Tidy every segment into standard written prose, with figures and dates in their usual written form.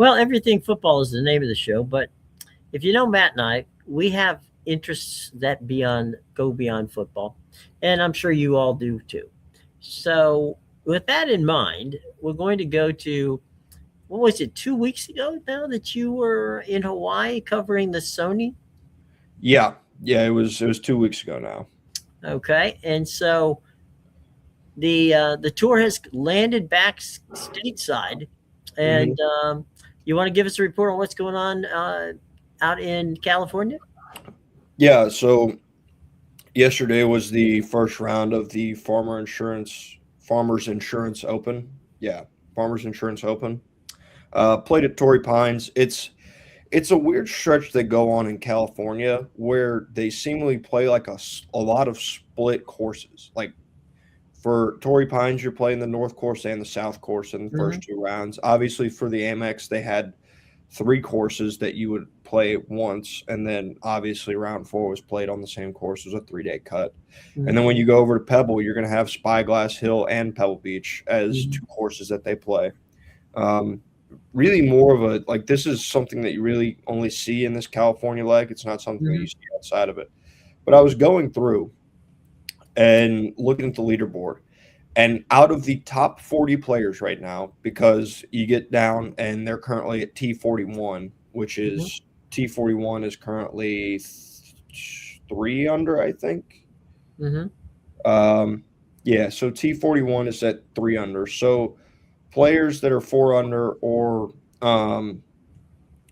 Well, everything football is the name of the show, but if you know Matt and I, we have interests that beyond go beyond football, and I'm sure you all do too. So, with that in mind, we're going to go to what was it 2 weeks ago now that you were in Hawaii covering the Sony. Yeah, yeah, it was 2 weeks ago now. Okay, and so the tour has landed back stateside, hmm and you want to give us a report on what's going on out in California? Yeah, so yesterday was the first round of the Farmers Insurance Open. Yeah, Farmers Insurance Open. Played at Torrey Pines. It's a weird stretch they go on in California where they seemingly play like a lot of split courses. Like for Torrey Pines, you're playing the North Course and the South Course in the Hmm. first two rounds. Obviously, for the Amex, they had three courses that you would play once, and then obviously round four was played on the same course. It was a 3 day cut. And Hmm. then when you go over to Pebble, you're going to have Spyglass Hill and Pebble Beach as Hmm. two courses that they play. Um, Really more of a like this is something that you really only see in this California leg. It's not something that Hmm. you see outside of it. But I was going through and looking at the leaderboard, and out of the top 40 players right now, because you get down and they're currently at T41, which Hmm. is T41 is currently three under, I think. Hmm. Um, yeah, so T41 is at three under. So players that are four under um,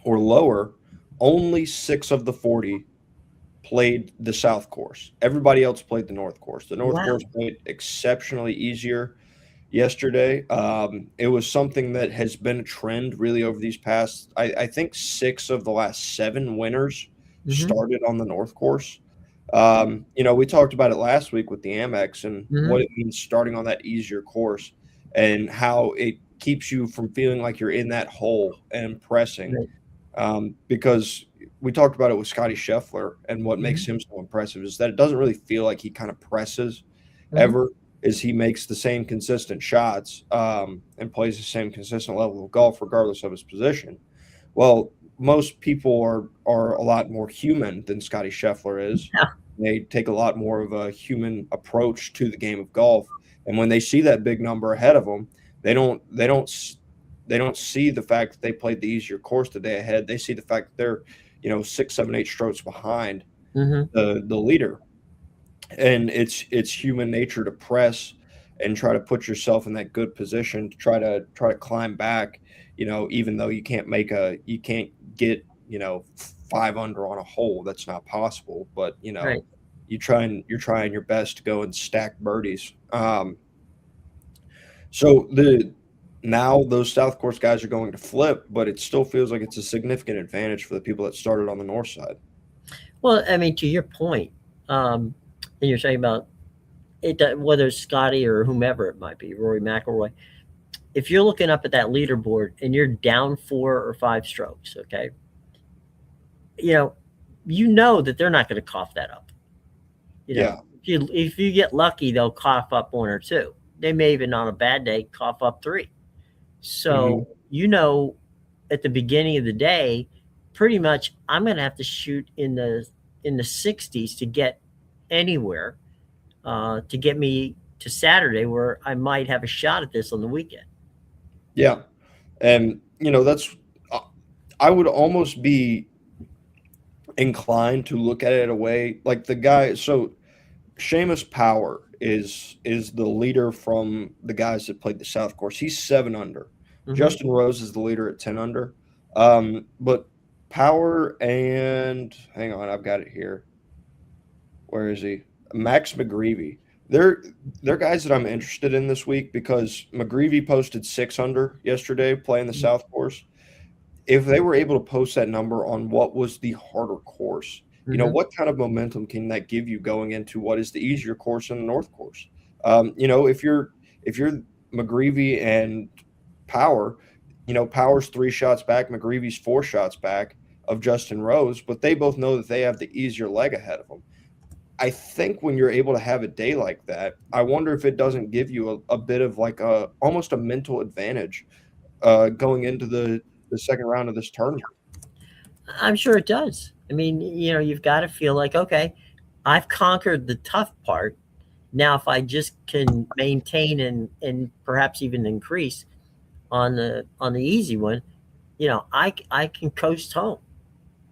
or lower, only six of the 40 played the South course. Everybody else played the North course. The North Wow. course played exceptionally easier yesterday. It was something that has been a trend really over these past, I think, six of the last seven winners Hmm. started on the North course. We talked about it last week with the Amex and Hmm. what it means starting on that easier course and how it keeps you from feeling like you're in that hole and pressing. Right. Because we talked about it with Scotty Scheffler, and what makes Hmm. him so impressive is that it doesn't really feel like he kind of presses Hmm. ever. Is he makes the same consistent shots and plays the same consistent level of golf regardless of his position. Well, most people are a lot more human than Scotty Scheffler is. Yeah. They take a lot more of a human approach to the game of golf, and when they see that big number ahead of them, they don't see the fact that they played the easier course the day ahead. They see the fact that they're 6, 7, 8 strokes behind Hmm. the leader, and it's human nature to press and try to put yourself in that good position to try to climb back, even though you can't get, five under on a hole. That's not possible, but Right. you're trying your best to go and stack birdies. So the now those South Course guys are going to flip, but it still feels like it's a significant advantage for the people that started on the north side. Well, I mean, to your point, um, and you're saying about it, whether it's Scotty or whomever it might be, Rory McIlroy. If you're looking up at that leaderboard and you're down 4 or 5 strokes, okay, you know, you know that they're not going to cough that up. You know, Yeah. if you get lucky, they'll cough up one or two. They may even on a bad day cough up three. hmm So at the beginning of the day, pretty much I'm going to have to shoot in the 60s to get anywhere to get me to Saturday where I might have a shot at this on the weekend. Yeah. And that's uh, I would almost be inclined to look at it a way like the guy. So Seamus Power is the leader from the guys that played the South Course. He's 7 under. Hmm. Justin Rose is the leader at 10 under. But Power and hang on, I've got it here. Where is he? Max McGreevy. They're they're guys that I'm interested in this week because McGreevy posted 6 under yesterday playing the South Course. If they were able to post that number on what was the harder course, Hmm. what kind of momentum can that give you going into what is the easier course in the North Course? If you're McGreevy and Power, Power's 3 shots back, McGreevy's 4 shots back of Justin Rose, but they both know that they have the easier leg ahead of them. I think when you're able to have a day like that, I wonder if it doesn't give you a bit of like a almost a mental advantage going into the second round of this tournament. I'm sure it does. I mean, you've got to feel like, okay, I've conquered the tough part. Now, if I just can maintain and perhaps even increase on the easy one, I can coast home.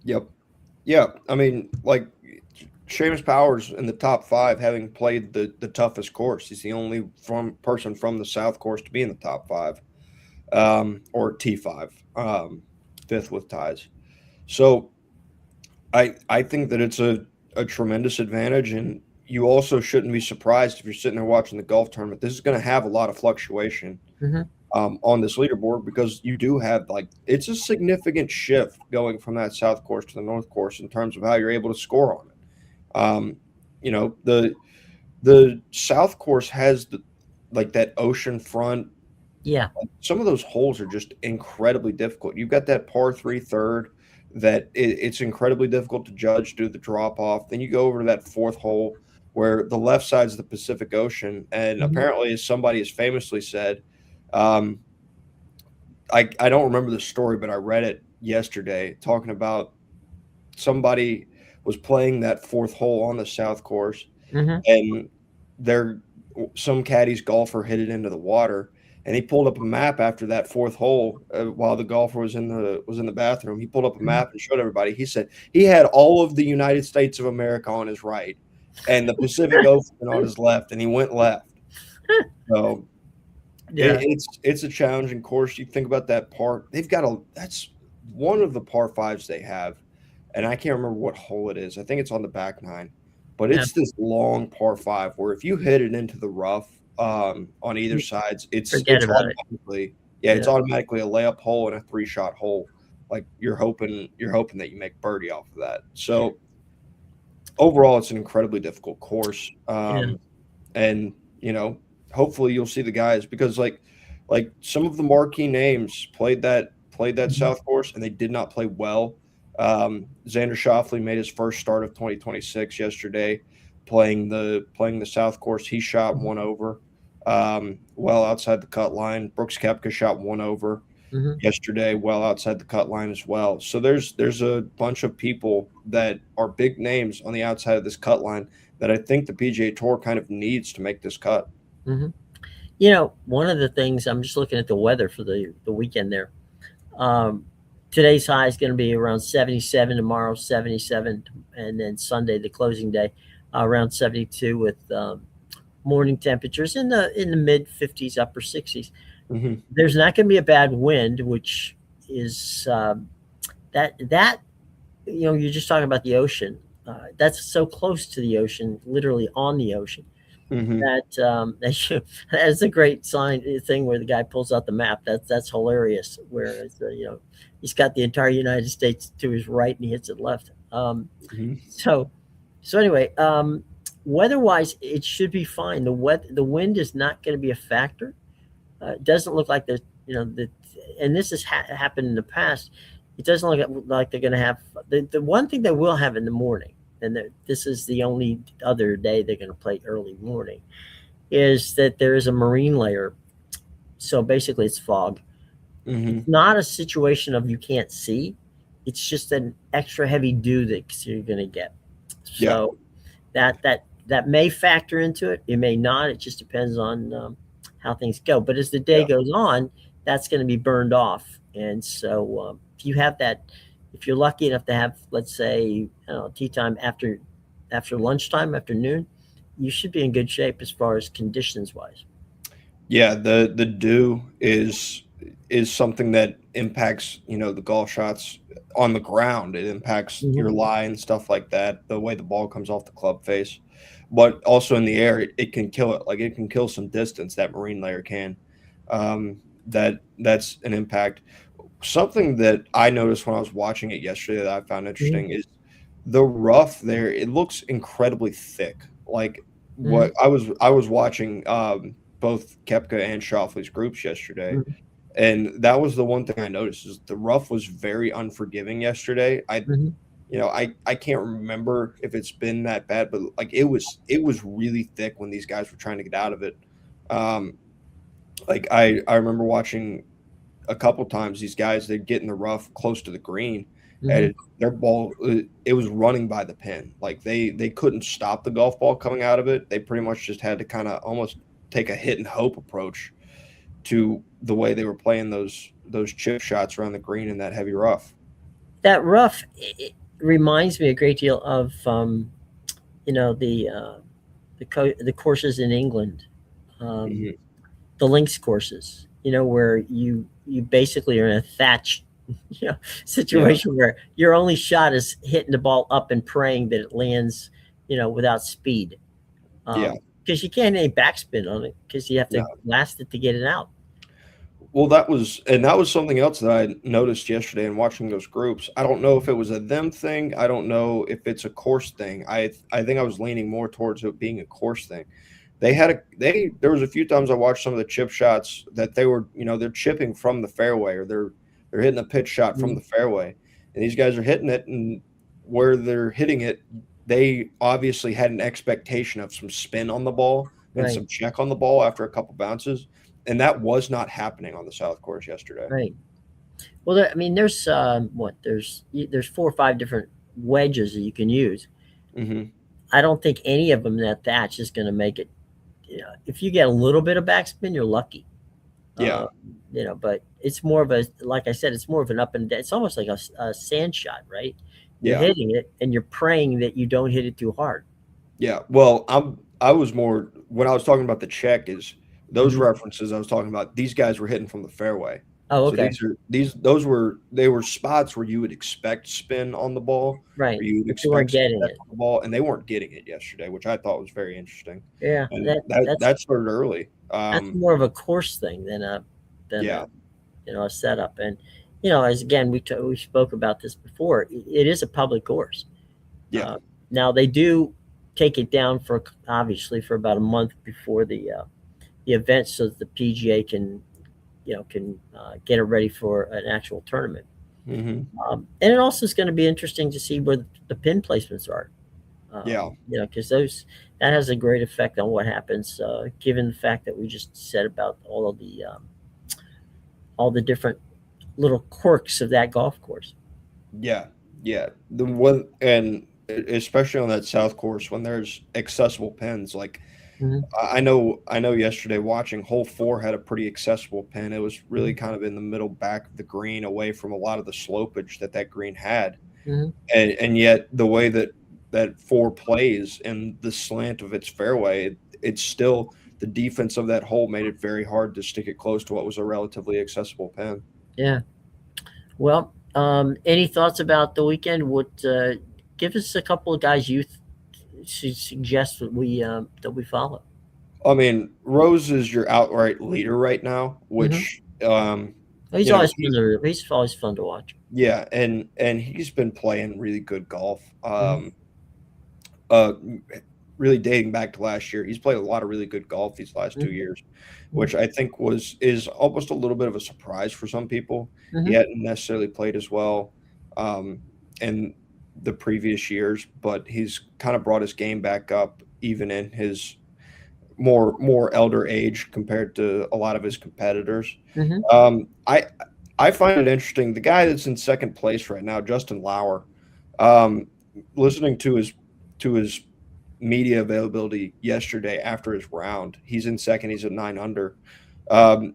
Yep. Yeah. I mean, like Seamus Powers in the top five, having played the toughest course. He's the only person from the South course to be in the top five, or T5, fifth with ties. So I think that it's a tremendous advantage, and you also shouldn't be surprised if you're sitting there watching the golf tournament. This is going to have a lot of fluctuation Hmm. on this leaderboard because you do have it's a significant shift going from that South course to the North course in terms of how you're able to score on it. Um, the South course has that ocean front. Yeah. Some of those holes are just incredibly difficult. You've got that par three third that it's incredibly difficult to judge due to the drop off. Then you go over to that fourth hole where the left side's the Pacific Ocean, and Hmm. apparently, as somebody has famously said, um, I don't remember the story, but I read it yesterday talking about somebody was playing that fourth hole on the South course, Hmm. and there some caddy's golfer hit it into the water, and he pulled up a map after that fourth hole while the golfer was in the bathroom. He pulled up a Hmm. map and showed everybody. He said he had all of the United States of America on his right and the Pacific Ocean on his left, and he went left. So Yeah. it's a challenging course. You think about that par. That's one of the par fives they have, and I can't remember what hole it is. I think it's on the back nine, but Yeah. it's this long par five where if you hit it into the rough on either sides, it's Forget it's about it. automatically it's Yeah. automatically a layup hole and a three-shot hole. Like you're hoping that you make birdie off of that. So overall, it's an incredibly difficult course. Yeah. And hopefully you'll see the guys because some of the marquee names played that Hmm. South course and they did not play well. Xander Schauffele made his first start of 2026 yesterday, playing the South course. He shot one over, well outside the cut line. Brooks Koepka shot one over Hmm. yesterday, well outside the cut line as well. So there's a bunch of people that are big names on the outside of this cut line that I think the PGA Tour kind of needs to make this cut. Hmm. One of the things, I'm just looking at the weather for the weekend there. Um, Today's high is going to be around 77, tomorrow 77, and then Sunday, the closing day, around 72 with morning temperatures in the mid 50s, upper 60s. Hmm. There's not going to be a bad wind, which is that you're just talking about the ocean. That's so close to the ocean, literally on the ocean. Hmm. That's a great thing where the guy pulls out the map. That's hilarious. Whereas he's got the entire United States to his right and he hits it left. Hmm. So anyway, weather-wise, it should be fine. The wind is not going to be a factor. It doesn't look like there's and this has happened in the past. It doesn't look like they're going to have the one thing they will have in the morning, and this is the only other day they're going to play early morning, is that there is a marine layer. So basically, it's fog. Hmm. It's not a situation of you can't see. It's just an extra heavy dew that you're going to get. Yeah. So that may factor into it. It may not. It just depends on how things go. But as the day Yeah. goes on, that's going to be burned off. And so if you have that, if you're lucky enough to have, let's say, I don't know, tea time after lunchtime, afternoon, you should be in good shape as far as conditions wise. Yeah. The dew is something that impacts the golf shots on the ground. It impacts Hmm. your lie and stuff like that. The way the ball comes off the club face, but also in the air, it can kill it. Like it can kill some distance. That marine layer can. That's an impact. Something that I noticed when I was watching it yesterday that I found Hmm. interesting is the rough there. It looks incredibly thick. Like Hmm. what I was watching both Kepka and Shoffley's groups yesterday, Hmm. and that was the one thing I noticed is the rough was very unforgiving yesterday. Hmm. I can't remember if it's been that bad, but like it was really thick when these guys were trying to get out of it. Um, like I remember watching a couple times these guys they'd get in the rough close to the green, Hmm. and their ball it was running by the pin. Like they couldn't stop the golf ball coming out of it. They pretty much just had to kind of almost take a hit and hope approach to the way they were playing those chip shots around the green in that heavy rough. That rough it reminds me a great deal of you know the courses in England, um, Hmm. the links courses. Where you basically are in a thatch Yeah, situation where your only shot is hitting the ball up and praying that it lands, without speed. yeah. Because you can't any backspin on it because you have to blast it to get it out. Well, that was something else that I noticed yesterday in watching those groups. I don't know if it was a them thing. I don't know if it's a course thing. I think I was leaning more towards it being a course thing. There was a few times I watched some of the chip shots that they're chipping from the fairway, or they're hitting a pitch shot from Mhm. the fairway, and these guys are hitting it, and where they're hitting it, they obviously had an expectation of some spin on the ball and Right, some check on the ball after a couple bounces, and that was not happening on the South Course yesterday. right. Well, I mean, there's there's 4 or 5 different wedges that you can use. Hmm. I don't think any of them that thatch is going to make it. If you get a little bit of backspin, you're lucky. Uh, Yeah, but it's more of a, like I said, it's more of an up and down. It's almost like a sand shot, right? You're yeah, hitting it and you're praying that you don't hit it too hard. yeah. Well, I was more when I was talking about the check is those Hmm. references I was talking about. These guys were hitting from the fairway, Oh, so okay, they were spots where you would expect spin on the ball, right. or you would But you weren't expect some getting check it. on the ball, and they weren't getting it yesterday, which I thought was very interesting, Yeah, and that that that's that started early. that's more of a course thing than Yeah, a a setup. And as again we spoke about this before, it is a public course. yeah, Uh, Now they do take it down for obviously for about a month before the event, so that the PGA can get it ready for an actual tournament. hmm, And it also is going to be interesting to see where the pin placements are. yeah, Because that has a great effect on what happens, given the fact that we just said about all the different little quirks of that golf course. yeah, yeah. The one and especially on that South Course when there's accessible pins like Hmm. I know yesterday watching hole 4 had a pretty accessible pin. It was really kind of in the middle back of the green away from a lot of the slopage that green had. Hmm. And yet the way that 4 plays and the slant of its fairway, it's still the defense of that hole made it very hard to stick it close to what was a relatively accessible pin. Yeah. Well, any thoughts about the weekend? Would give us a couple of guys you suggest that we follow. I mean, Rose is your outright leader right now, Hmm. which He's always fun to he's always fun to watch. yeah, and he's been playing really good golf. Hmm. Uh, really dating back to last year, he's played a lot of really good golf these last 2 years, which I think is almost a little bit of a surprise for some people. He Hmm. hadn't necessarily played as well um, in the previous years, but he's kind of brought his game back up, even in his more elder age compared to a lot of his competitors. Hmm. Um, I I find it interesting. The guy that's in second place right now, Justin Lauer, um, listening to his media availability yesterday after his round, he's in second. He's at 9 under. Um,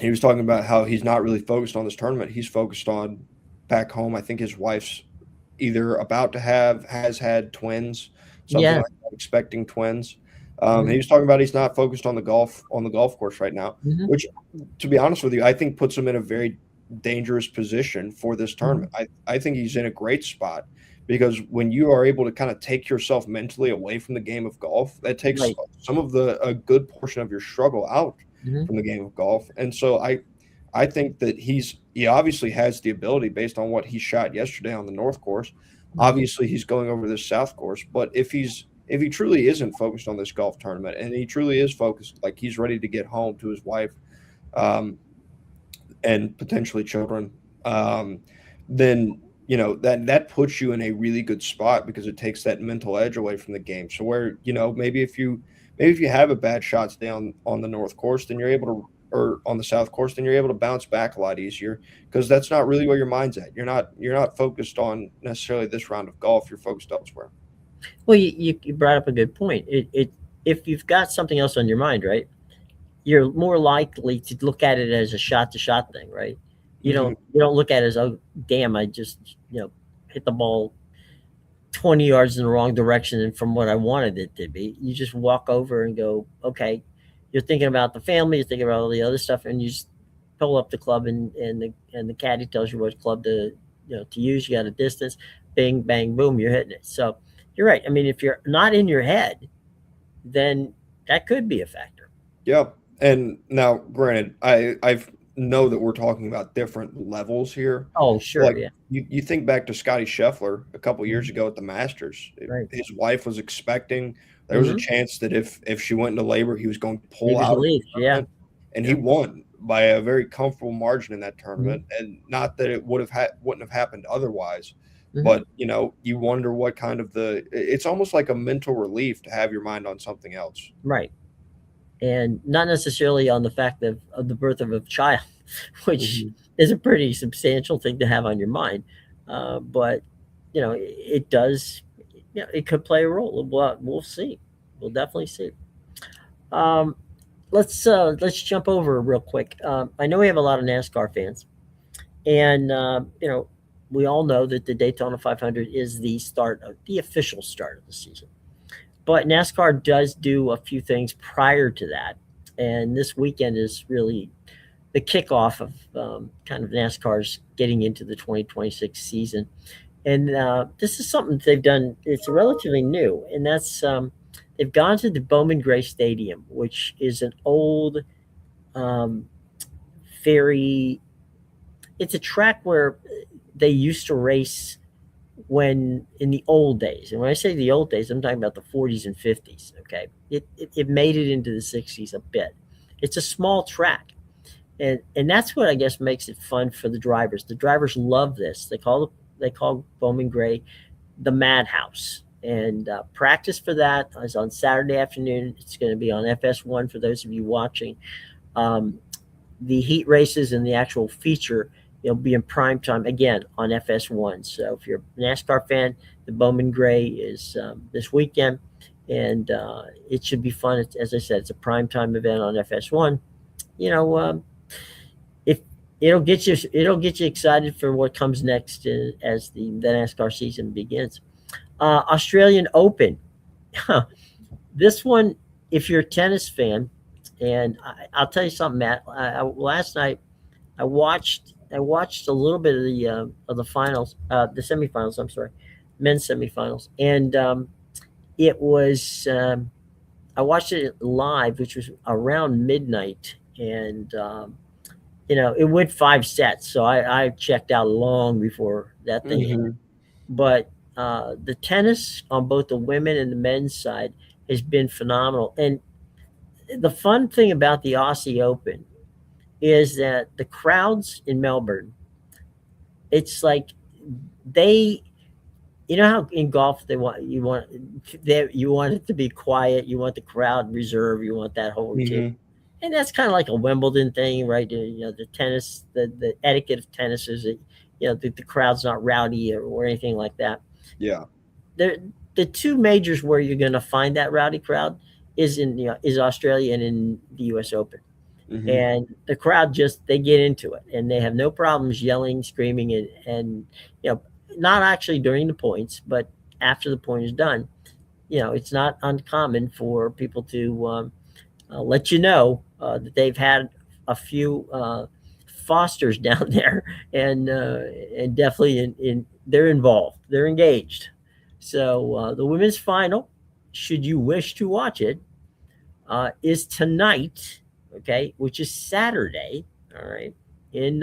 he was talking about how he's not really focused on this tournament. He's focused on back home. I think his wife's either about to has had twins, something Yeah. like that, expecting twins. He Hmm. was talking about he's not focused on the golf course right now, Hmm. which, to be honest with you, I think puts him in a very dangerous position for this Hmm. tournament. I think he's in a great spot because when you are able to kind of take yourself mentally away from the game of golf, that takes Right. some of a good portion of your struggle out Hmm. from the game of golf. And so I think that he obviously has the ability based on what he shot yesterday on the North Course. Hmm. Obviously, he's going over this South Course, but if he truly isn't focused on this golf tournament and he truly is focused, like he's ready to get home to his wife um, and potentially children, then that puts you in a really good spot because it takes that mental edge away from the game. So where maybe if you have a bad shot today on the North Course, then you're able to or on the South Course, then you're able to bounce back a lot easier because that's not really where your mind's at. You're not focused on necessarily this round of golf. You're focused elsewhere. Well, you brought up a good point. If you've got something else on your mind, right, you're more likely to look at it as a shot to shot thing, right? Hmm. You don't look at it as, oh damn, I just hit the ball 20 yards in the wrong direction and from what I wanted it to be. You just walk over and go, okay. You're thinking about the family, you're thinking about all the other stuff, and you just pull up the club, and the caddy tells you what club to use. You got a distance, bing bang boom, you're hitting it. So you're right. I mean, if you're not in your head, then that could be a factor. Yeah. And now, granted, I know that we're talking about different levels here. Oh, sure, Like yeah, you think back to Scotty Scheffler a couple years mhm, ago at the Masters. right. His wife was expecting. There was a Hmm. chance that if she went into labor, he was going to He pull was out of the relieved, yeah, tournament, and he yeah. won by a very comfortable margin in that Hmm. tournament. And not that it wouldn't have happened otherwise, Hmm. but you wonder what kind of it's almost like a mental relief to have your mind on something else. Right, and not necessarily on the fact of the birth of a child, which Hmm. is a pretty substantial thing to have on your mind. But it does. It could play a role. We'll see. We'll definitely see. Um, let's jump over real quick. I know we have a lot of NASCAR fans, and we all know that the Daytona 500 is the official start of the season. But NASCAR does do a few things prior to that, and this weekend is really the kickoff of kind of NASCAR's getting into the 2026 season. And this is something they've done. It's relatively new, and that's they've gone to the Bowman Gray Stadium, which is an old, um, very. It's a track where they used to race when in the old days. And when I say the old days, I'm talking about the 40s and 50s. Okay, it made it into the 60s a bit. It's a small track, and that's what I guess makes it fun for the drivers. The drivers love this. They call Bowman Gray the Madhouse. And practice for that is on Saturday afternoon. It's going to be on FS1 for those of you watching. Um, the heat races and the actual feature, it'll be in prime time again on FS1. So if you're a NASCAR fan, the Bowman Gray is this weekend, and it should be fun. As I said, it's a prime time event on FS1. You know, if it'll get you excited for what comes next as the NASCAR season begins. Australian Open. This one, if you're a tennis fan, and I'll tell you something, Matt. Last night I watched a little bit of the finals, the semifinals. I'm sorry, men's semifinals, and it was I watched it live, which was around midnight, and it went 5 sets, so I checked out long before that thing ended. Hmm. But the tennis on both the women and the men's side has been phenomenal, and the fun thing about the Aussie Open is that the crowds in Melbourne, it's like they, how in golf you want it to be quiet, you want the crowd reserved, you want that whole routine, Hmm. and that's kind of like a Wimbledon thing, right? The tennis, the etiquette of tennis is that the crowd's not rowdy or anything like that. Yeah. There, the two majors where you're going to find that rowdy crowd is Australia and in the U.S. Open, Hmm. and the crowd just they get into it and they have no problems yelling, screaming, and you know not actually during the points, but after the point is done. It's not uncommon for people to let you know that they've had a few fosters down there, and definitely they're involved, they're engaged. So the women's final, should you wish to watch it, is tonight, okay, which is Saturday, all right, in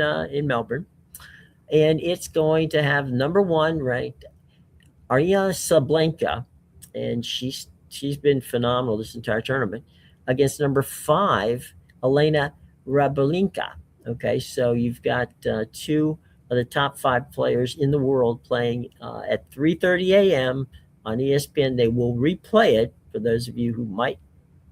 Melbourne, and it's going to have number one ranked Ariana Sablenka, and she's been phenomenal this entire tournament, against number five Elena Rabalinka. Okay, so you've got two of the top five players in the world playing at 3:30 a.m. on ESPN. They will replay it for those of you who might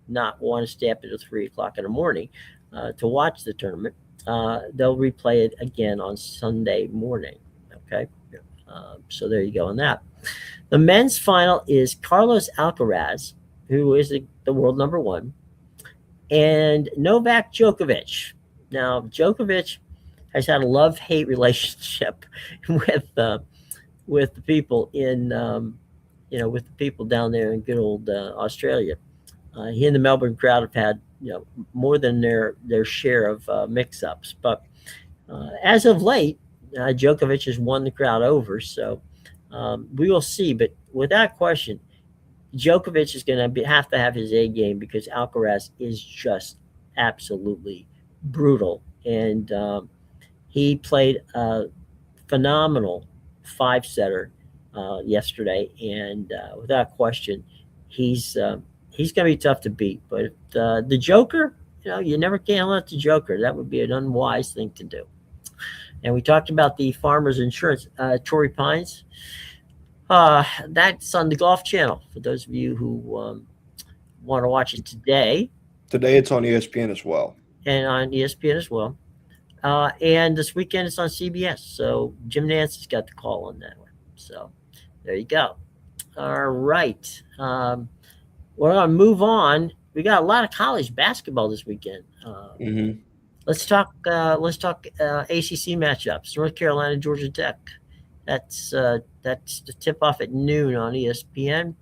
not want to stay up until 3 o'clock in the morning. to watch the tournament. They'll replay it again on Sunday morning. Okay, so there you go on that. The men's final is Carlos Alcaraz, who is the world number one, and Novak Djokovic. Now, Djokovic has had a love-hate relationship with with the people in with the people down there in good old Australia. He and the Melbourne crowd have had more than their share of mix-ups, but as of late, Djokovic has won the crowd over. So we will see, but without question, Djokovic is going to have to have his A game because Alcaraz is just absolutely brutal, and he played a phenomenal five setter yesterday, and without question, he's uh, he's going to be tough to beat. But the Joker, you never can let the Joker. That would be an unwise thing to do. And we talked about the Farmers Insurance, Torrey Pines. That's on the Golf Channel for those of you who want to watch it today, Today it's on ESPN as well. and on ESPN as well. And this weekend it's on CBS. So Jim Nance has got the call on that one. So there you go. All right. We're going to move on. We got a lot of college basketball this weekend. Hmm. Let's talk. Let's talk ACC matchups. North Carolina, Georgia Tech. That's the tip off at noon on ESPN.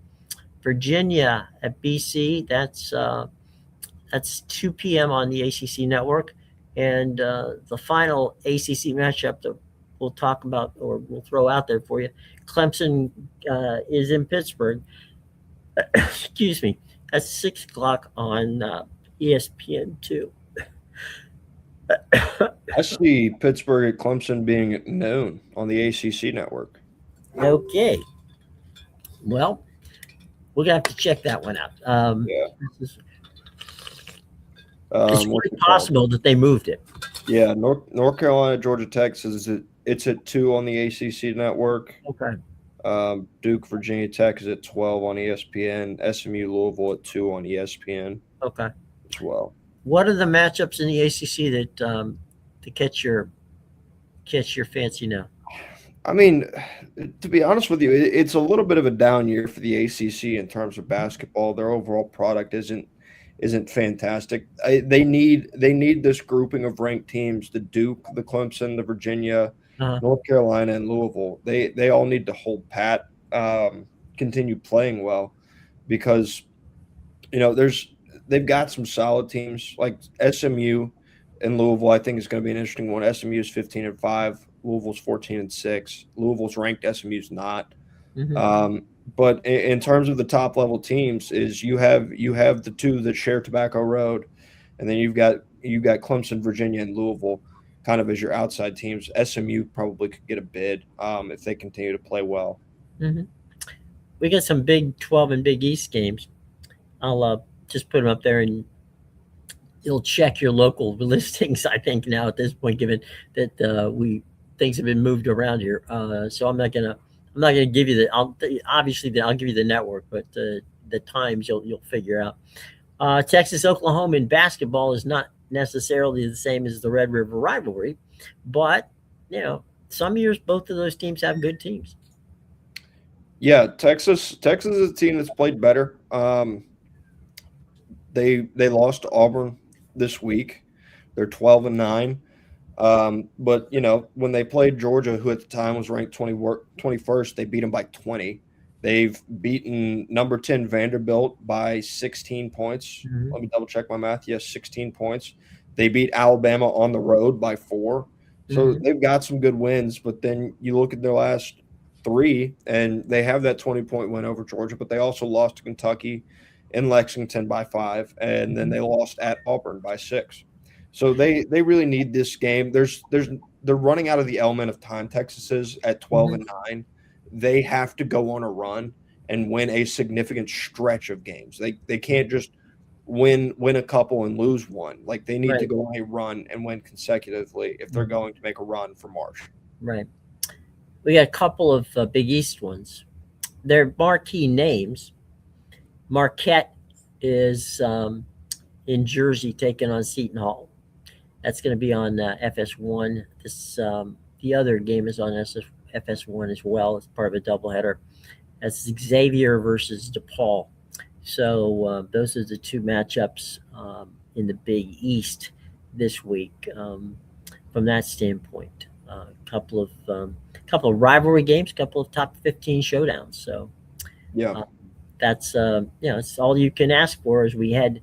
Virginia at BC. That's 2 p.m. on the ACC network. And the final ACC matchup that we'll talk about or we'll throw out there for you, Clemson is in Pittsburgh. Excuse me. That's 6 o'clock on ESPN2. I see Pittsburgh at Clemson being at noon on the ACC network. Okay. Well, we're going to have to check that one out. Yeah. It's What's quite it called? possible that they moved it. Yeah, North Carolina, Georgia Tech says it's at 2 on the ACC network. Okay. Duke, Virginia Tech is at 12 on ESPN. SMU, Louisville at 2 on ESPN Okay. as well. What are the matchups in the ACC that to catch your fancy now? I mean, to be honest with you, it's a little bit of a down year for the ACC in terms of basketball. Their overall product isn't fantastic. They need this grouping of ranked teams: the Duke, the Clemson, the Virginia, Uh, North Carolina, and Louisville. They all need to hold pat, continue playing well, because they've got some solid teams like SMU and Louisville. I think is going to be an interesting one. SMU is 15-5. Louisville's 14-6. Louisville's ranked. SMU's not. mhm. But in terms of the top level teams, is you have the two that share Tobacco Road, and then you've got Clemson, Virginia, and Louisville kind of as your outside teams. SMU probably could get a bid if they continue to play well. Mhm. We got some Big 12 and Big East games. I'll just put them up there, and you'll check your local listings. I think now at this point, given that we things have been moved around here, so I'm not gonna give you the. I'll give you the network, but the times you'll figure out. Texas Oklahoma in basketball is not necessarily the same as the Red River rivalry, but some years both of those teams have good teams. Yeah, Texas is a team that's played better. They lost to Auburn this week. They're 12-9. But when they played Georgia, who at the time was ranked 21st, they beat them by 20. They've beaten number 10 Vanderbilt by 16 points. Mhm. Let me double check my math. Yes, 16 points. They beat Alabama on the road by 4. So Mhm. they've got some good wins, but then you look at their last 3, and they have that 20-point win over Georgia, but they also lost to Kentucky in Lexington by 5, and then they lost at Auburn by 6. So they really need this game. They're running out of the element of time. Texas is at 12-9. They have to go on a run and win a significant stretch of games. They can't just win a couple and lose one. Like, they need to Right. go on a run and win consecutively if they're going to make a run for March. Right. We got a couple of Big East ones. They're marquee names. Marquette is in Jersey taking on Seton Hall. That's going to be on FS1. The other game is on FS1 as well. It's part of a doubleheader. That's Xavier versus DePaul. So those are the two matchups in the Big East this week. From that standpoint, couple of rivalry games, couple of top 15 showdowns. So Yeah. uh, that's it's all you can ask for as we head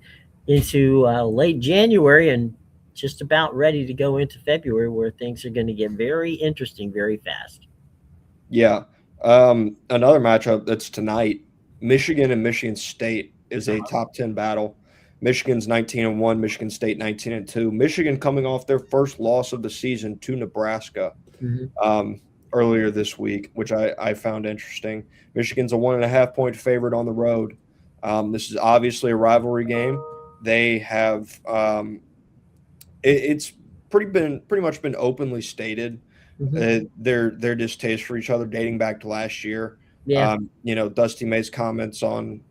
into late January and just about ready to go into February, where things are going to get very interesting very fast. Yeah. Another matchup that's tonight, Michigan and Michigan State is a top 10 battle. Michigan's 19-1, Michigan State 19-2. Michigan coming off their first loss of the season to Nebraska Hmm. um, earlier this week, which I found interesting. Michigan's a 1.5 point favorite on the road. This is obviously a rivalry game. They have it's pretty much been openly stated Hmm. their distaste for each other dating back to last year. Yeah. Dusty May's comments on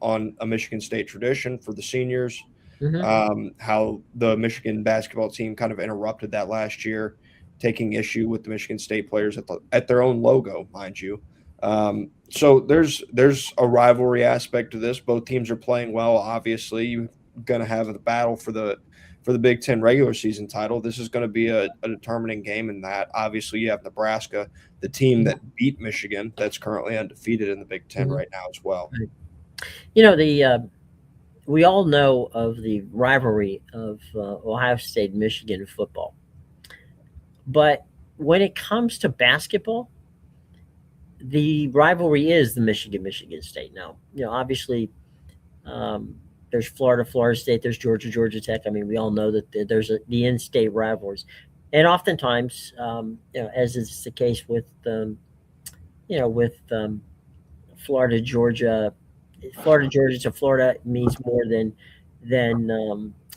a Michigan State tradition for the seniors, Hmm. how the Michigan basketball team kind of interrupted that last year, taking issue with the Michigan State players at their own logo, mind you. So there's a rivalry aspect to this. Both teams are playing well. Obviously, you're going to have a battle for the Big Ten regular season title. This is going to be a determining game in that. Obviously, you have Nebraska, the team that beat Michigan, that's currently undefeated in the Big Ten Hmm. right now as well. The we all know of the rivalry of Ohio State and Michigan in football, but when it comes to basketball, the rivalry is the Michigan State. Now, obviously, um, there's Florida State, there's Georgia Tech. I mean, we all know that there's the in-state rivalries, and oftentimes, as is the case with with Florida Georgia, Florida Georgia to Florida means more than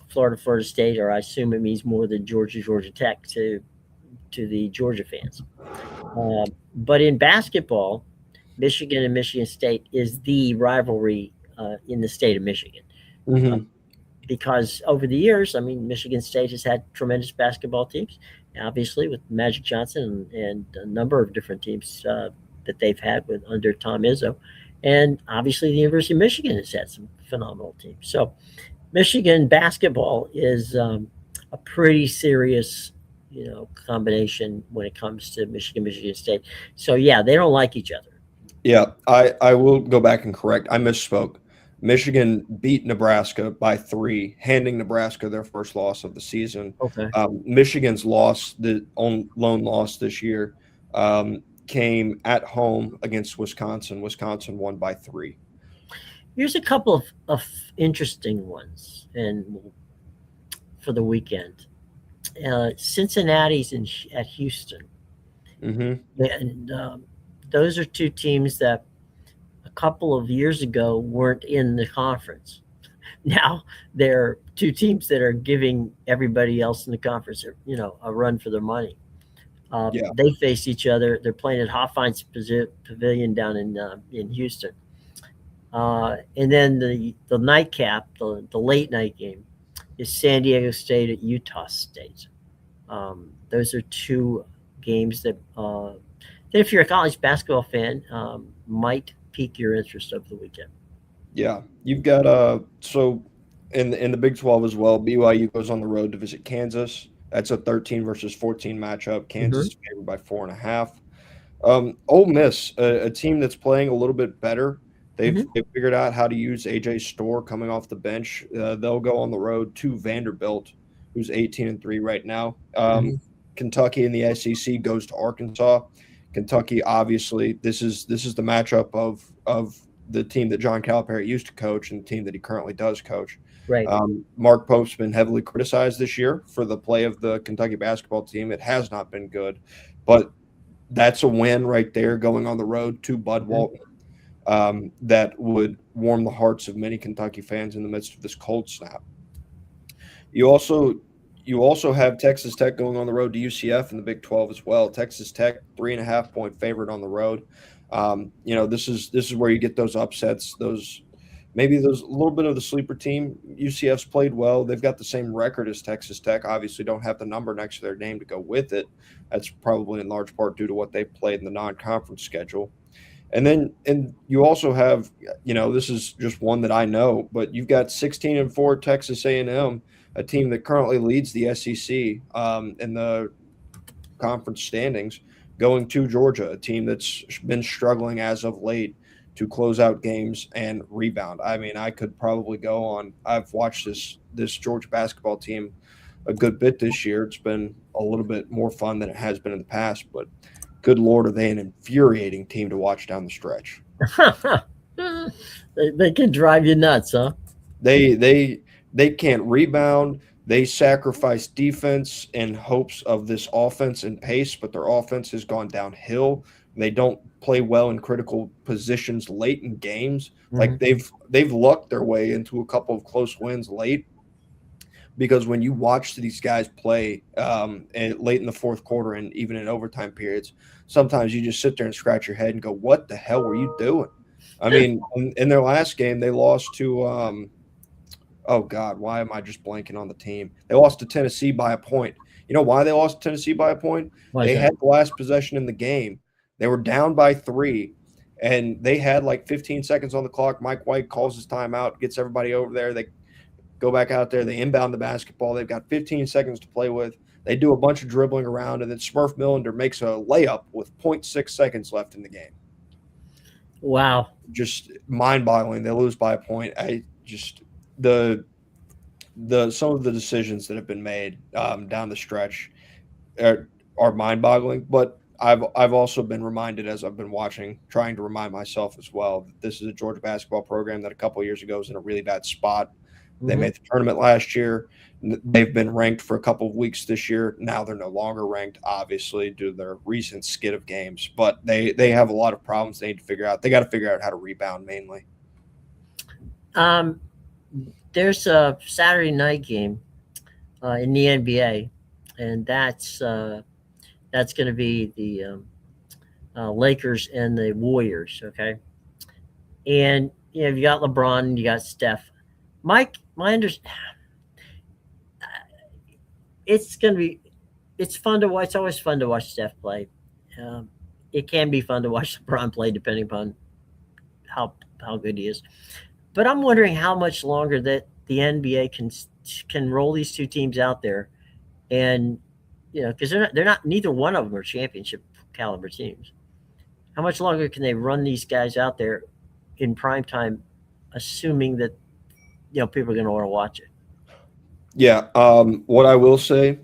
Florida State, or I assume it means more than Georgia Tech to the Georgia fans. But in basketball, Michigan and Michigan State is the rivalry in the state of Michigan. Uh, Hmm. because over the years, I mean, Michigan State has had tremendous basketball teams, obviously with Magic Johnson and a number of different teams that they've had with under Tom Izzo, and obviously the University of Michigan has had some phenomenal teams. So Michigan basketball is a pretty serious, combination when it comes to Michigan State. So yeah, they don't like each other. Yeah, I will go back and correct. I misspoke. Michigan beat Nebraska by 3, handing Nebraska their first loss of the season. Okay. Michigan's loss, the lone loss this year, came at home against Wisconsin. Wisconsin won by 3. Here's a couple of interesting ones, and for the weekend, Cincinnati's at Houston, Hmm. and those are two teams that a couple of years ago weren't in the conference. Now they're two teams that are giving everybody else in the conference, a run for their money. Yeah, They face each other. They're playing at Hofheinz Pavilion down in Houston. And then the nightcap, the late night game, is San Diego State at Utah State. Those are two games that if you're a college basketball fan, might pique your interest over the weekend. yeah. You've got so in the Big 12 as well. BYU goes on the road to visit Kansas. That's a 13 versus 14 matchup. Kansas Hmm. is favored by 4.5. Ole Miss, a team that's playing a little bit better. Hmm. They've figured out how to use AJ Storr coming off the bench. They'll go on the road to Vanderbilt, who's 18-3 right now. Hmm. Kentucky in the SEC goes to Arkansas. Kentucky, obviously, this is the matchup of the team that John Calipari used to coach and the team that he currently does coach. Right. Mark Pope's been heavily criticized this year for the play of the Kentucky basketball team. It has not been good, but that's a win right there going on the road to Bud Hmm. Walton, that would warm the hearts of many Kentucky fans in the midst of this cold snap. You also you also have Texas Tech going on the road to UCF in the Big 12 as well. Texas Tech 3.5 point favorite on the road. This is where you get those upsets, those maybe there's a little bit of the sleeper team. UCF's played well. They've got the same record as Texas Tech. Obviously, don't have the number next to their name to go with it. That's probably in large part due to what they played in the non-conference schedule. And you also have, this is just one that I know, but you've got 16-4 Texas A&M, a team that currently leads the SEC in the conference standings, going to Georgia, a team that's been struggling as of late to close out games and rebound. I mean, I could probably go on. I've watched this Georgia basketball team a good bit this year. It's been a little bit more fun than it has been in the past, but good Lord, are they an infuriating team to watch down the stretch. They can drive you nuts, huh? They can't rebound. They sacrifice defense in hopes of this offense and pace, but their offense has gone downhill. They don't play well in critical positions late in games. Mm-hmm. Like they've lucked their way into a couple of close wins late, because when you watch these guys play late in the fourth quarter and even in overtime periods, sometimes you just sit there and scratch your head and go, "What the hell were you doing?" I mean, in their last game, they lost to oh God, why am I just blanking on the team? They lost to Tennessee by a point. You know why they lost to Tennessee by a point? They had the last possession in the game. They were down by 3, and they had like 15 seconds on the clock. Mike White calls his timeout, gets everybody over there. They go back out there. They inbound the basketball. They've got 15 seconds to play with. They do a bunch of dribbling around, and then Smurf Millender makes a layup with 0.6 seconds left in the game. Wow. Just mind-boggling. They lose by a point. The some of the decisions that have been made down the stretch are mind-boggling, but I've also been reminded as I've been watching, trying to remind myself as well, that this is a Georgia basketball program that a couple of years ago was in a really bad spot. They made the tournament last year. They've been ranked for a couple of weeks this year. Now they're no longer ranked, obviously, due to their recent skid of games. But they have a lot of problems they need to figure out. They got to figure out how to rebound mainly. There's a Saturday night game in the NBA, and that's going to be the Lakers and the Warriors. Okay, and you got LeBron and you got Steph. Mike, my understanding, it's fun to watch. It's always fun to watch Steph play. It can be fun to watch LeBron play, depending upon how good he is. But I'm wondering how much longer that the NBA can roll these two teams out there, and because they're not neither one of them are championship caliber teams. How much longer can they run these guys out there in prime time, assuming that people are going to want to watch it? Yeah. What I will say, a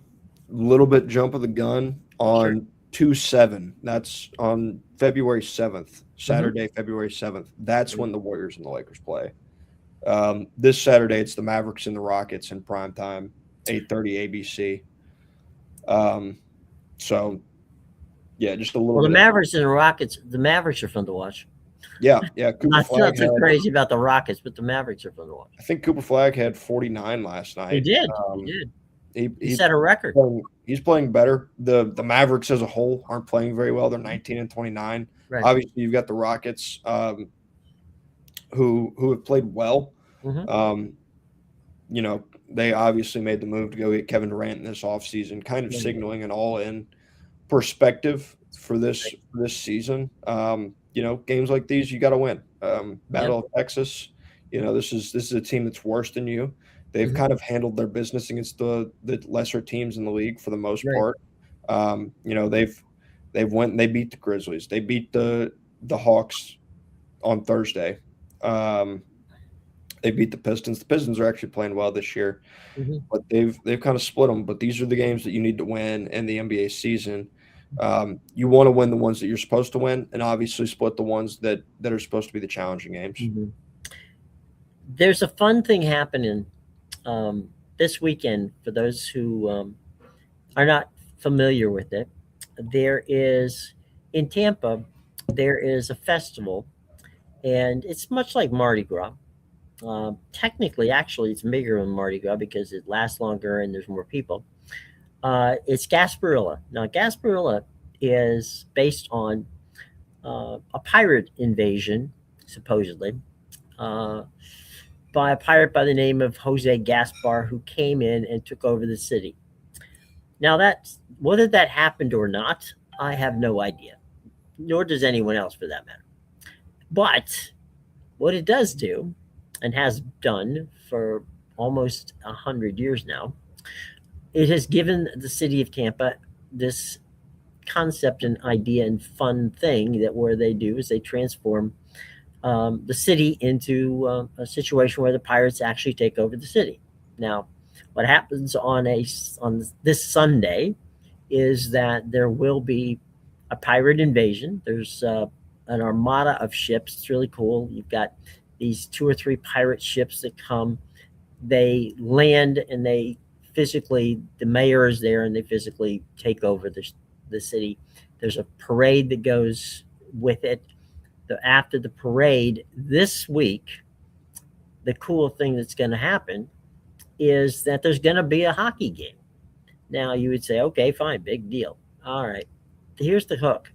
little bit jump of the gun on 2/7. That's on February 7th, Saturday, February 7th. That's when the Warriors and the Lakers play. This Saturday, it's the Mavericks and the Rockets in prime time, 8:30 ABC. So, yeah, just a little. Well, the Mavericks and the Rockets. The Mavericks are fun to watch. Yeah. Not too crazy about the Rockets, but the Mavericks are fun to watch. I think Cooper Flag had 49 last night. He did. He set a record. He's playing better. The Mavericks as a whole aren't playing very well. They're 19-29. Right. Obviously, you've got the Rockets, who have played well. They obviously made the move to go get Kevin Durant in this offseason, kind of signaling an all-in perspective for this season. Games like these you got to win. Battle of Texas, this is a team that's worse than you. They've kind of handled their business against the lesser teams in the league for the most part. They've went and they beat the Grizzlies. They beat the Hawks on Thursday. They beat the Pistons. The Pistons are actually playing well this year, but they've kind of split them. But these are the games that you need to win in the NBA season. You want to win the ones that you're supposed to win, and obviously split the ones that are supposed to be the challenging games. There's a fun thing happening this weekend for those who are not familiar with it. There is in Tampa, there is a festival, and it's much like Mardi Gras. Technically, actually, it's bigger than Mardi Gras because it lasts longer and there's more people. It's Gasparilla. Now, Gasparilla is based on a pirate invasion, supposedly. by a pirate by the name of Jose Gaspar, who came in and took over the city. Now, that's whether that happened or not, I have no idea, nor does anyone else for that matter. But what it does do, and has done for almost 100 years now, it has given the city of Tampa this concept and idea and fun thing that where they do is they transform the city into a situation where the pirates actually take over the city. Now, what happens on this Sunday is that there will be a pirate invasion. There's an armada of ships. It's really cool. You've got these two or three pirate ships that come. They land and they physically, the mayor is there and they physically take over the city. There's a parade that goes with it. After the parade this week, the cool thing that's going to happen is that there's going to be a hockey game. Now, you would say, okay, fine, big deal. All right. Here's the hook.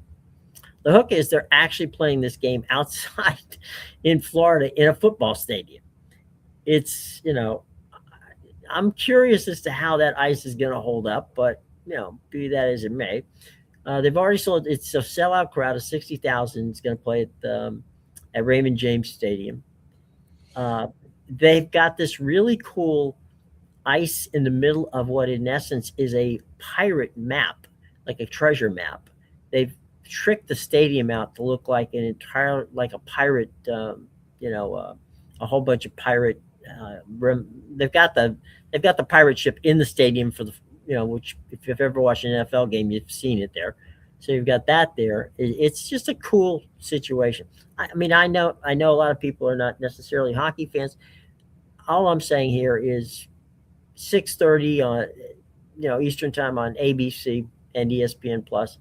The hook is they're actually playing this game outside in Florida in a football stadium. It's, I'm curious as to how that ice is going to hold up, but, be that as it may. They've already sold. It's a sellout crowd of 60,000. It's going to play at Raymond James Stadium. They've got this really cool ice in the middle of what, in essence, is a pirate map, like a treasure map. They've tricked the stadium out to look like like a pirate. A whole bunch of pirate. They've got the pirate ship in the stadium for the which if you've ever watched an NFL game, you've seen it there. So you've got that there. It's just a cool situation. I mean, I know a lot of people are not necessarily hockey fans. All I'm saying here is 6:30 on Eastern time on ABC and ESPN Plus.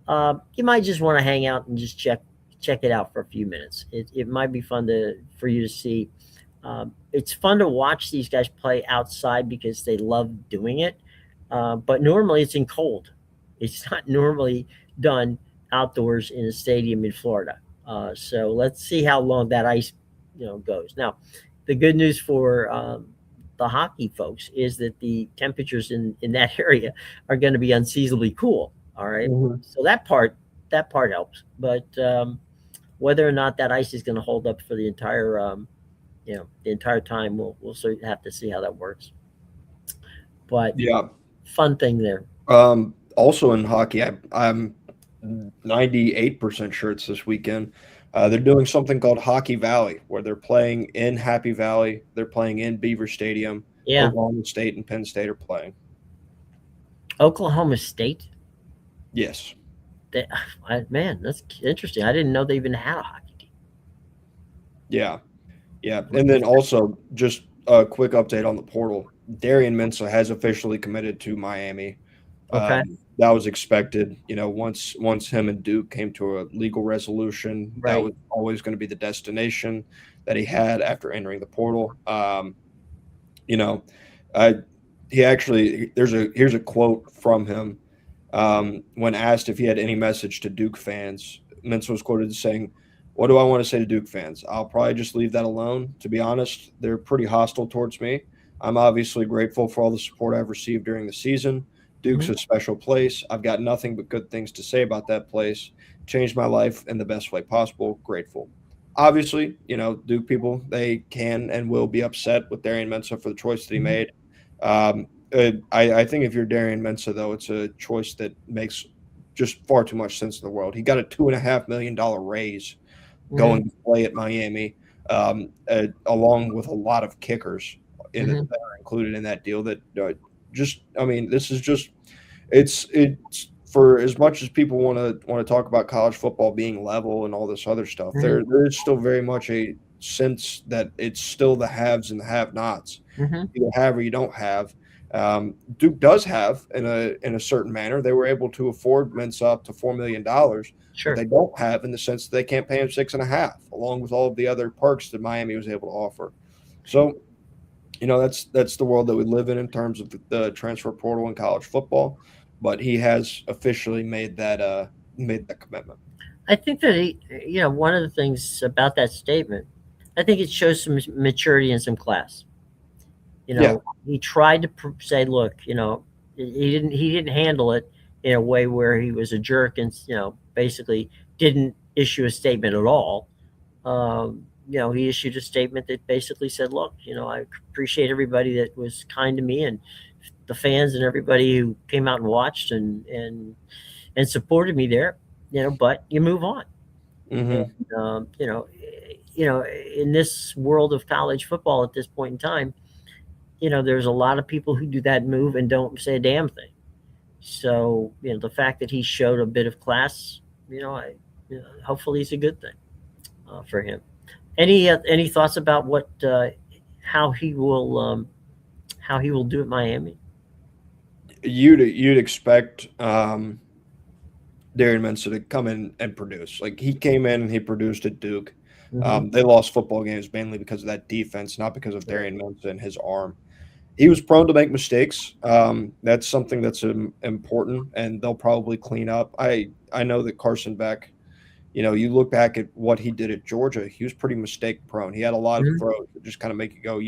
You might just want to hang out and just check it out for a few minutes. It might be fun for you to see. It's fun to watch these guys play outside because they love doing it. But normally it's in cold. It's not normally done outdoors in a stadium in Florida. So let's see how long that ice, goes. Now, the good news for the hockey folks is that the temperatures in that area are going to be unseasonably cool. All right? Mhm. So that part helps. But whether or not that ice is going to hold up for the entire time, we'll sort of have to see how that works. But Yeah. fun thing there. Also in hockey, I'm 98% sure it's this weekend. They're doing something called Hockey Valley, where they're playing in Happy Valley. They're playing in Beaver Stadium. Yeah, Oklahoma State and Penn State are playing. Oklahoma State. Yes. They, man, that's interesting. I didn't know they even had a hockey team. Yeah. Yeah. And then also, just a quick update on the portal. Darian Mensah has officially committed to Miami. Okay, That was expected. Once him and Duke came to a legal resolution, that right. was always going to be the destination that he had after entering the portal. You know, I he actually here's a quote from him when asked if he had any message to Duke fans. Mensah was quoted as saying, "What do I want to say to Duke fans? I'll probably just leave that alone. To be honest, they're pretty hostile towards me. I'm obviously grateful for all the support I've received during the season. Duke's Mhm. a special place. I've got nothing but good things to say about that place. Changed my life in the best way possible. Grateful." Obviously, Duke people, they can and will be upset with Darian Mensah for the choice that he Mhm. made. I think if you're Darian Mensah, though, it's a choice that makes just far too much sense in the world. He got a $2.5 million raise Mhm. going to play at Miami, along with a lot of kickers that Mhm. are included in that deal. That I mean, this is just it's for as much as people want to talk about college football being level and all this other stuff. Mhm. There is still very much a sense that it's still the haves and the have-nots. Mhm. You have or you don't have. Duke does have in a certain manner. They were able to afford Mensah up to $4 million, but Sure. they don't have in the sense that they can't pay him 6.5, along with all of the other perks that Miami was able to offer. So, that's the world that we live in terms of the transfer portal in college football. But he has officially made that commitment. I think that one of the things about that statement, I think it shows some maturity and some class. Yeah. He tried to say, look, he didn't handle it in a way where he was a jerk and basically didn't issue a statement at all. He issued a statement that basically said, look, I appreciate everybody that was kind to me and the fans and everybody who came out and watched and supported me there, but you move on. And, Hmm. um, you know, in this world of college football at this point in time, there's a lot of people who do that move and don't say a damn thing. So, the fact that he showed a bit of class, hopefully it's a good thing for him. Any thoughts about what how he will how he will do at Miami? You'd expect Darian Minson to come in and produce. Like he came in and he produced at Duke. Hmm. They lost football games mainly because of that defense, not because of Darian Minson and his arm. He was prone to make mistakes. That's something that's important, and they'll probably clean up. I know that Carson Beck. You look back at what he did at Georgia. He was pretty mistake prone. He had a lot of Hmm. throws that just kind of make you go,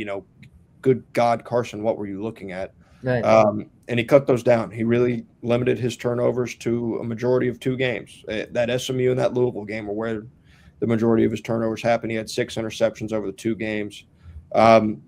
good God, Carson, what were you looking at? Right. And he cut those down. He really limited his turnovers to a majority of two games. That SMU and that Louisville game were where the majority of his turnovers happened. He had 6 interceptions over the two games. Um,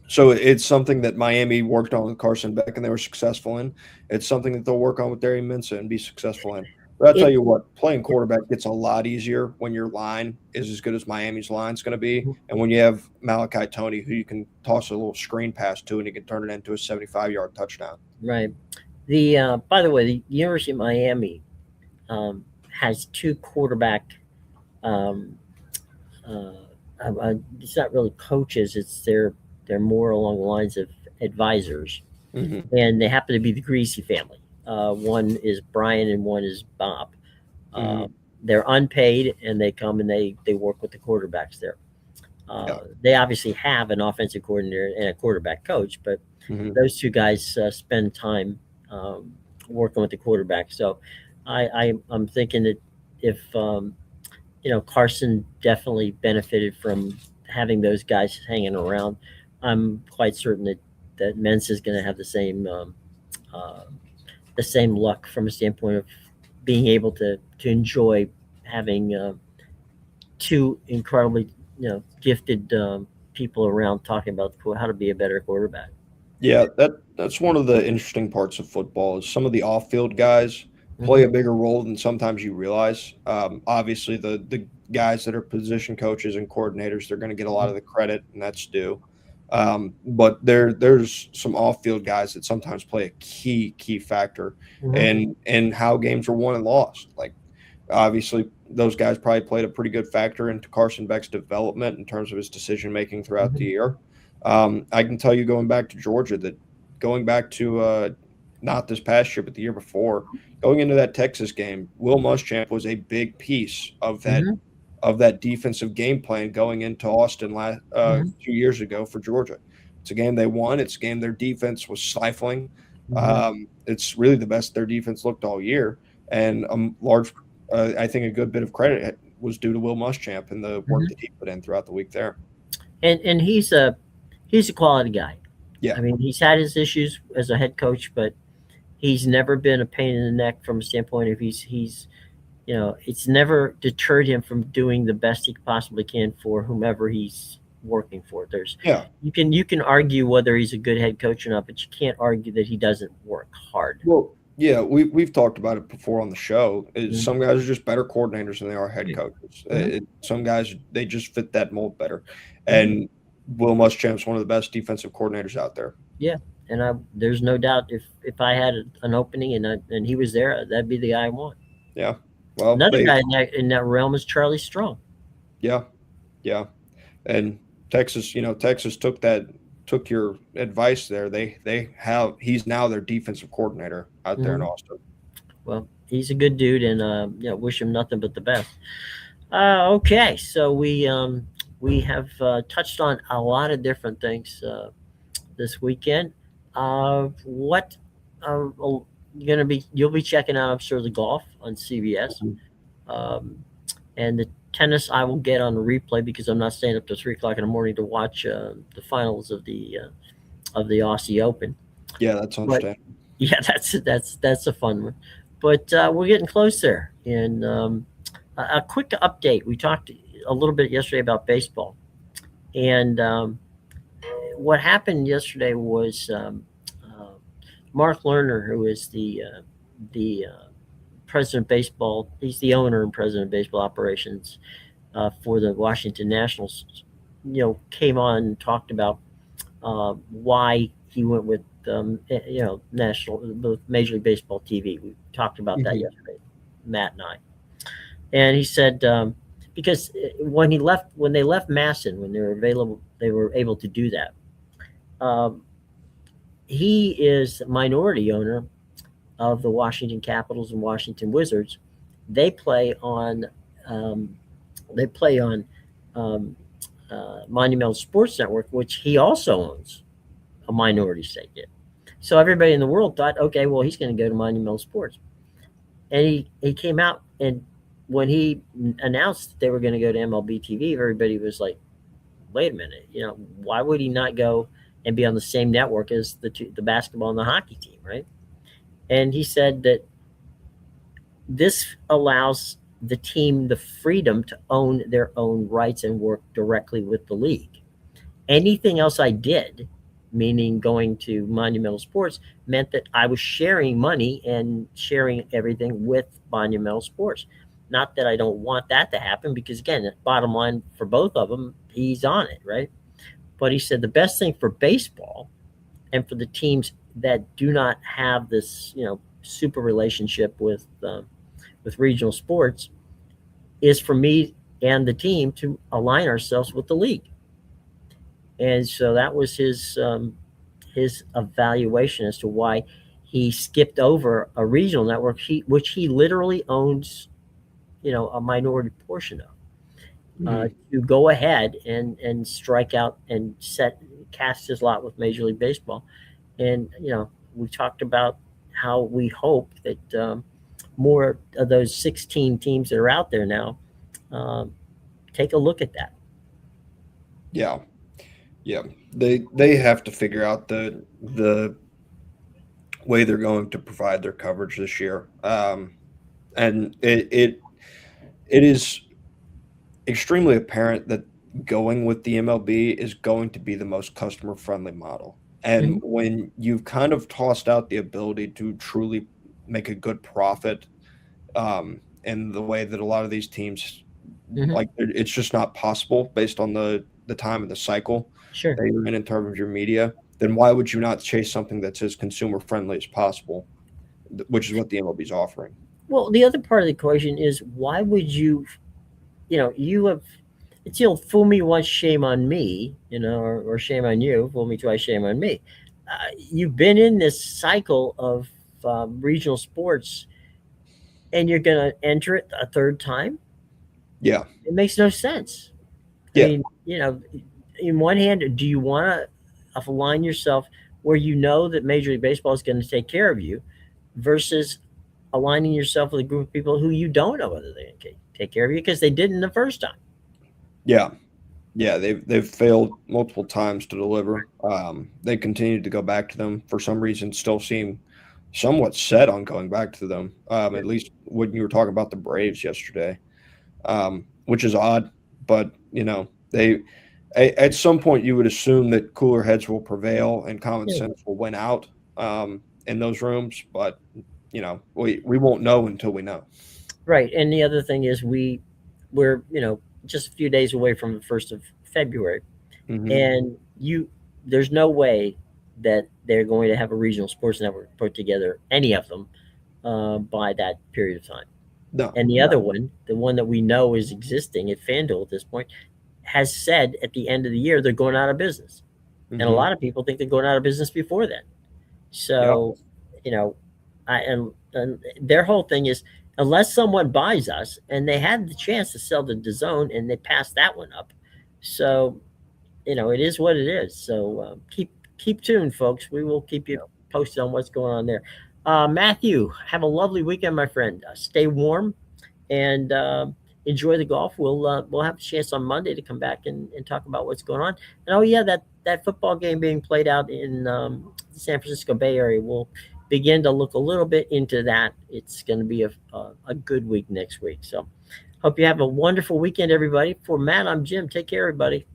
so it's something that Miami worked on with Carson Beck, and they were successful in. It's something that they'll work on with Darian Minson and be successful in. But I'll tell It, you what, playing quarterback gets a lot easier when your line is as good as Miami's line is going to be, and when you have Malachi Tony, who you can toss a little screen pass to, and he can turn it into a 75-yard touchdown. right. The By the way, the University of Miami has two quarterback. Um, it's not really coaches; they're more along the lines of advisors, Hmm. and they happen to be the Greasy family. One is Brian and one is Bob. Uh, Hmm. they're unpaid, and they come and they work with the quarterbacks there. Yeah. They obviously have an offensive coordinator and a quarterback coach, but Hmm. those two guys spend time um, working with the quarterback. So I'm thinking that if Carson definitely benefited from having those guys hanging around, I'm quite certain that Mensa is going to have uh, the same luck from a standpoint of being able to enjoy having two incredibly gifted people around talking about how to be a better quarterback. Yeah, that's one of the interesting parts of football is some of the off-field guys play Hmm. a bigger role than sometimes you realize. Obviously, the guys that are position coaches and coordinators, they're going to get a lot of the credit, and that's due. But there's some off-field guys that sometimes play a key factor Hmm. in how games are won and lost. Like obviously, those guys probably played a pretty good factor into Carson Beck's development in terms of his decision making throughout the Hmm. year. I can tell you going back to Georgia that going back to not this past year, but the year before, going into that Texas game, Will Muschamp was a big piece Hmm. of that defensive game plan going into Austin last Hmm. 2 years ago for Georgia. It's a game they won. It's a game their defense was stifling. Hmm. It's really the best their defense looked all year, and I think a good bit of credit was due to Will Muschamp and the work Hmm. that he put in throughout the week there. And he's a quality guy. Yeah, I mean, he's had his issues as a head coach, but he's never been a pain in the neck from a standpoint of he's it's never deterred him from doing the best he possibly can for whomever he's working for. There's yeah. you can argue whether he's a good head coach or not, but you can't argue that he doesn't work hard. Well, yeah, we've talked about it before on the show. Mhm. Some guys are just better coordinators than they are head coaches. Mhm. Some guys they just fit that mold better. Mhm. And Will Muschamp's one of the best defensive coordinators out there. Yeah, and there's no doubt if I had an opening and he was there, that'd be the guy I want. Yeah. Well, Another guy in that realm is Charlie Strong. yeah, yeah. And Texas, Texas took your advice there. They have he's now their defensive coordinator out there in Hmm. Austin. Well, he's a good dude, and wish him nothing but the best. Okay, so we have touched on a lot of different things this weekend. What you're gonna be? You'll be checking out, I'm sure, the golf on CBS, Mhm. um, and the Tennis, I will get on a replay because I'm not staying up to 3 o'clock in the morning to watch the finals of the Aussie Open. Yeah, that's But understandable. yeah, that's a fun one. But we're getting close there. And a quick update: we talked a little bit yesterday about baseball, and what happened yesterday was uh, Mark Lerner, who is the president of baseball, he's the owner and president of baseball operations for the Washington Nationals. Came on and talked about why he went with national the Major League Baseball TV. We talked about that Hmm. yesterday, Matt and I. And he said because when they left Masson, when they were able to do that. Um, he is minority owner of the Washington Capitals and Washington Wizards. They play on um, they play on um, Monumental Sports Network, which he also owns a minority stake in. So everybody in the world thought, okay, well, he's going to go to Monumental Sports. And he came out, and when he announced that they were going to go to MLB TV, everybody was like, wait a minute, why would he not go and be on the same network as the basketball and the hockey team, right? And he said that this allows the team the freedom to own their own rights and work directly with the league. Anything else I did, meaning going to Monumental Sports, meant that I was sharing money and sharing everything with Monumental Sports. Not that I don't want that to happen, because again, bottom line for both of them, he's on it, right? But he said the best thing for baseball and for the teams that do not have this, super relationship with regional sports is for me and the team to align ourselves with the league. And so that was his evaluation as to why he skipped over a regional network, which he literally owns, a minority portion of, Hmm. to go ahead and strike out and cast his lot with Major League Baseball. And we talked about how we hope that more of those 16 teams that are out there now um, take a look at that. Yeah, yeah. They have to figure out the way they're going to provide their coverage this year. And it is extremely apparent that going with the MLB is going to be the most customer friendly model. And Mhm. when you've kind of tossed out the ability to truly make a good profit, in the way that a lot of these teams, Mhm. like, it's just not possible based on the time of the cycle Sure. that you're in terms of your media, then why would you not chase something that's as consumer friendly as possible, which is what the MLB is offering. Well, the other part of the equation is why would you, you have, it's the old fool me once, shame on me, or shame on you, fool me twice, shame on me. You've been in this cycle of regional sports and you're going to enter it a third time? Yeah, It makes no sense. I yeah, mean, in one hand, do you want to align yourself where you know that Major League Baseball is going to take care of you versus aligning yourself with a group of people who you don't know whether they can take care of you because they didn't the first time? yeah. Yeah, they've failed multiple times to deliver. They continue to go back to them for some reason. Still seem somewhat set on going back to them. Yeah. At least when you were talking about the Braves yesterday, which is odd. But at some point you would assume that cooler heads will prevail and common Yeah. sense will win out, in those rooms. But we won't know until we know. Right. And the other thing is we're just a few days away from the 1st of February, Hmm. and there's no way that they're going to have a regional sports network put together, any of them, by that period of time. No, And the no. other one, the one that we know is existing at FanDuel at this point, has said at the end of the year they're going out of business. And a Hmm. lot of people think they're going out of business before then. Yeah. So, you know, and their whole thing is unless someone buys us, and they had the chance to sell the DAZN and they passed that one up. So, it is what it is. So keep tuned, folks. We will keep you posted on what's going on there. Matthew, have a lovely weekend, my friend. Stay warm, and enjoy the golf. We'll have a chance on Monday to come back and talk about what's going on. And oh yeah, that football game being played out in the San Francisco Bay Area, we'll begin to look a little bit into that. It's going to be a good week next week. So hope you have a wonderful weekend, everybody. For Matt, I'm Jim. Take care, everybody.